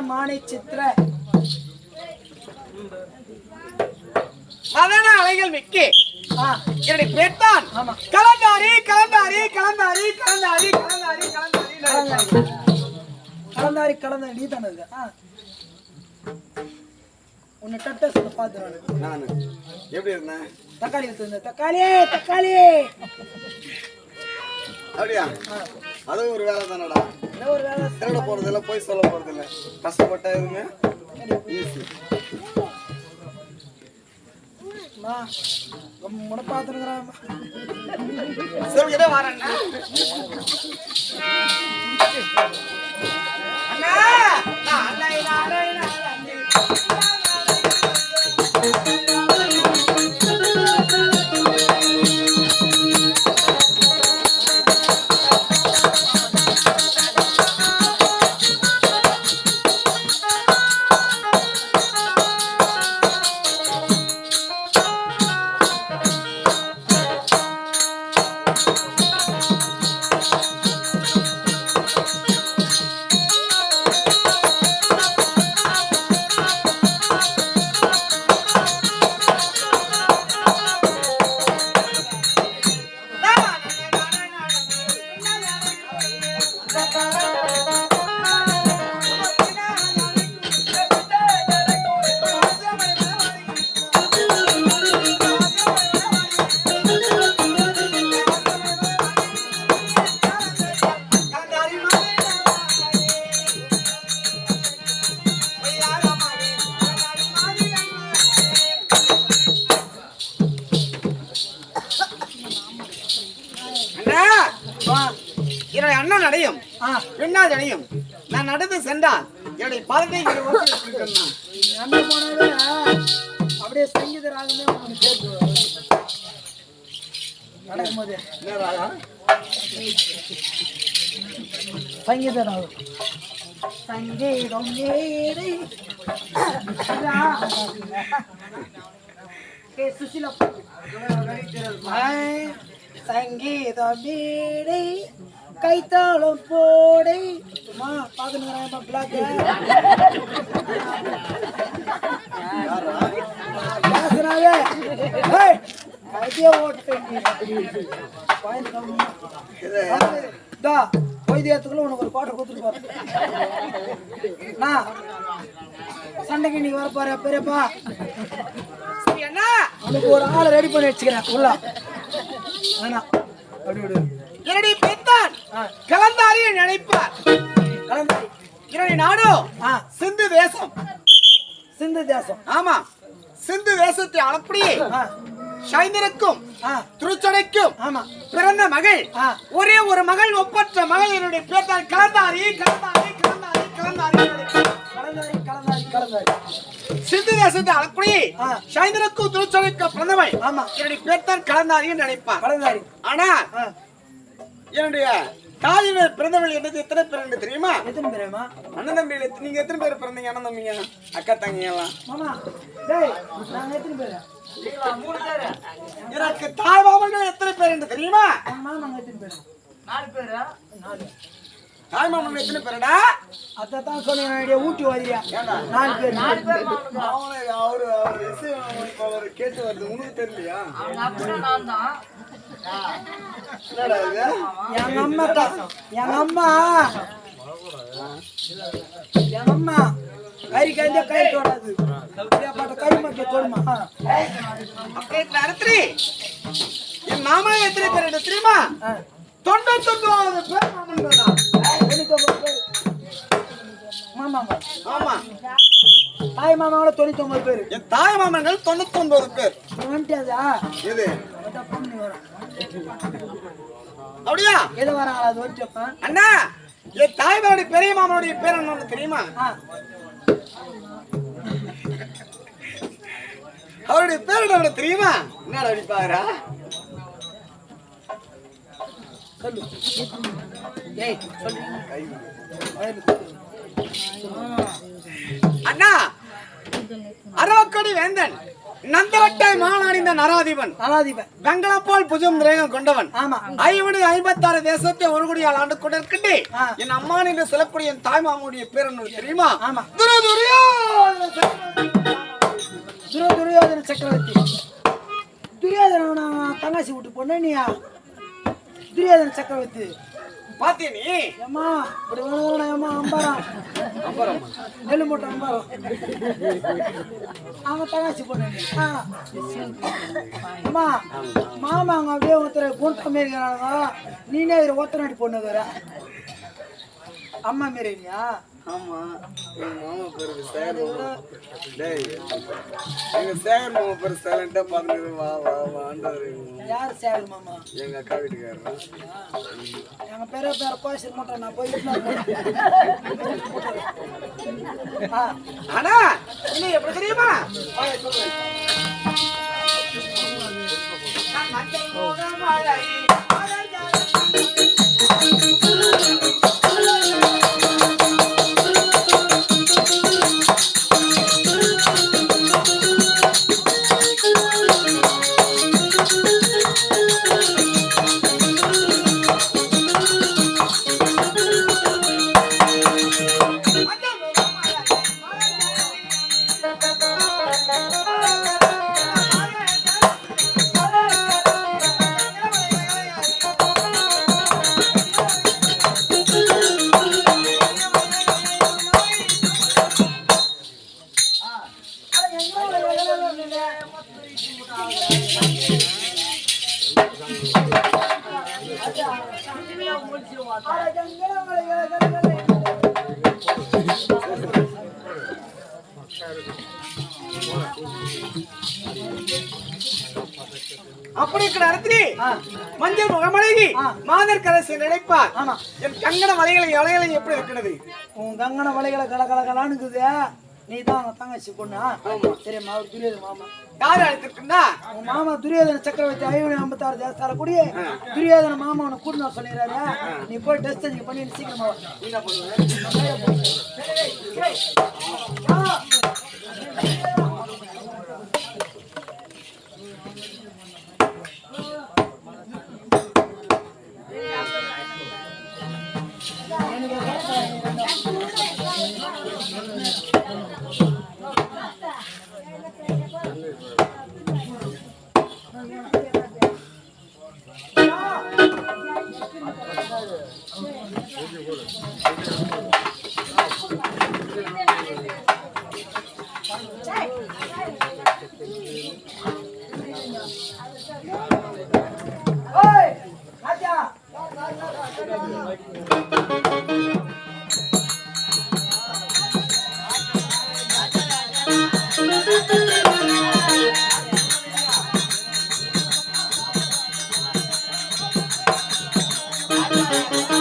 மாணி சித்திர மதன அலைகள் மிக்க என்னுடைய பேர்தான் கலந்தாரி கலந்தாரி கலந்தாரி கலந்தாரி கலந்தாரி கலந்தாரி கலந்தாரி கலந்தாரி நீ தானே உன்னை டட்ட சொல்ல பார்த்து நான் எப்படி இருந்தேன் தக்காளி வச்சிருந்த தக்காளி தக்காளி அப்படியா அதுவும் ஒரு வேலை தானடா ஒரு வேலை திருட போறதில்ல போய் சொல்ல போறதில்ல கஷ்டப்பட்டா எதுவுமே ஈஸி முட பாத்துருக்கிறான் சொல்லிட்டே வரேன் அண்ணா என்னுடைய அண்ணன் அடையும் பின்னால் அடையும் நான் நடந்து சென்றான் என்னுடைய பாதத்தை அப்படியே சங்கீத ராகமே நடக்கும்போது சங்கீத ராகம் சங்கீதம் சுசிலா சங்கீதம் மேடை கைத்தாளம் போடை பாத்துக்கிறாங்க வைத்தியத்துக்குள்ள உனக்கு ஒரு பாட்டை கொடுத்துருப்பாரு சண்டைக்கு நீ வரப்பாரு பெரியப்பா உனக்கு ஒரு ஆளை ரெடி பண்ணி வச்சுக்கிறேன் உள்ள என்னுடைய பெத்தான் கலந்தாரியை நினைப்பார் கலந்தாரி என்னுடைய நாடு சிந்து தேசம் சிந்து தேசம் ஆமா சிந்து தேசத்தை அப்படியே சைந்தனுக்கும் திருச்சடைக்கும் ஆமா பிறந்த மகள் ஒரே ஒரு மகள் ஒப்பற்ற மகள் என்னுடைய பேர் தான் கலந்தாரி கலந்தாரி கலந்தாரி கலந்தாரி கலந்தாரி கலந்தாரி கலந்தாரி சிந்து தேசத்தை அழக்கூடிய சைந்தனுக்கும் திருச்சடைக்கும் பிறந்தவள் ஆமா என்னுடைய பேர் தான் கலந்தாரி என்று நினைப்பான் கலந்தாரி ஆனா என்னுடைய தாயினர் பிறந்தவள் என்னது எத்தனை பேர் என்று தெரியுமா? எத்தனை பேருமா? அண்ணன் தம்பி நீங்க எத்தனை பேர் பிறந்தீங்க? அண்ணன் தம்பிங்க அக்கா தங்கி எல்லாம் மாமா டேய் நாங்க எத்தனை பேர்? மூணு பேர். எனக்கு தாய் மாமன்கள் எத்தனை பேர் என்று தெரியுமா? மாமாங்க எத்தனை பேர்? 4 பேர். 4 தாய் மாமன் எத்தனை பேருடா? அதான் சொன்னீங்க ஊட்டி வாரியா 4 பேர். 4 பேர் அவரு கேட்டு வருது உனக்கு தெரியலையா? நான் தான் எங்க அம்மா கறி கறிஞ்ச கை தொடாது கறி மட்டும் தொடுமா என் மாமா எத்தனை பேர் தெரியுமா? 99 பேர் மாமாங்க ஆமா தாய் மாமாவோட 99 பேர். என் தாய் மாமன்கள் 99 பேர். வந்துட்டதா எது அப்படியா? எது வராங்களா? அது வந்துட்டப்பா அண்ணா என் தாய் மாமனுடைய பெரிய மாமனுடைய பேர் என்ன தெரியுமா? அவருடைய பேர் என்ன தெரியுமா? என்னடா அப்படி பாக்குறா? சொல்லு ஏய் சொல்லு அண்ணா அரவக்கடி வேந்தன் நந்தவட்டை மானாடிந்த நராதிபன் வெங்கல போல் புஜம் ரேகம் கொண்டவன் 56 தேசத்தை ஒரு குடியால் ஆண்டு கொண்டிருக்கின்றே என் அம்மா என்று சொல்லக்கூடிய என் தாய் மாமனுடைய பேர் என்ன தெரியுமா? துரியோதன சக்கரவர்த்தி. துரியோதன தங்காசி விட்டு பொண்ணு நீயா? துரியோதன சக்கரவர்த்தி பாத்திய நீ? அம்மா இப்படி வேணும் அம்மா அம்பாரம் நெல்லு மூட்டை அம்பாரம் அவங்க தங்காசி பொண்ணு. அம்மா மாமா அவங்க அப்படியே ஒருத்தர் கூட்ட மாரி இருக்கிறாங்க. நீனே ஒத்தனாடி பொண்ணு வேற அம்மா மாரியா? ஆமா என் மாமா பேரு சேகர். டேய் எங்க சேகர் மாமா பேரு சைலண்டா பாத்துட்டு வா வா வாண்டாரு. யார் சேகர் மாமா? எங்க அக்கா வீட்டுக்காரர். எங்க பேர கோஷம் மாட்டேன் நான் போய் ஆனா நீ எப்படி தெரியுமா? அப்படி இருக்கிற அர்த்தி மஞ்சள் முகமழகி மாதர் கரசி நினைப்பார். என் கங்கண வலைகளை அலைகளை எப்படி இருக்கிறது? உன் கங்கண வலைகளை கல கல கலானுக்குது. நீ தான் அவங்க தங்கச்சி பொண்ணா? சரிம்மா அவர் துரியோதன மாமா. யார் அழைத்திருக்குன்னா உன் மாமா துரியோதன சக்கரவர்த்தி 56 தேசத்தால கூடிய துரியோதன மாமா உன்னை கூட்டு சொல்லிடுறாரு. நீ போய் டெஸ்ட் நீங்க பண்ணி சீக்கிரமா என்ன பண்ணுவேன்? ஆ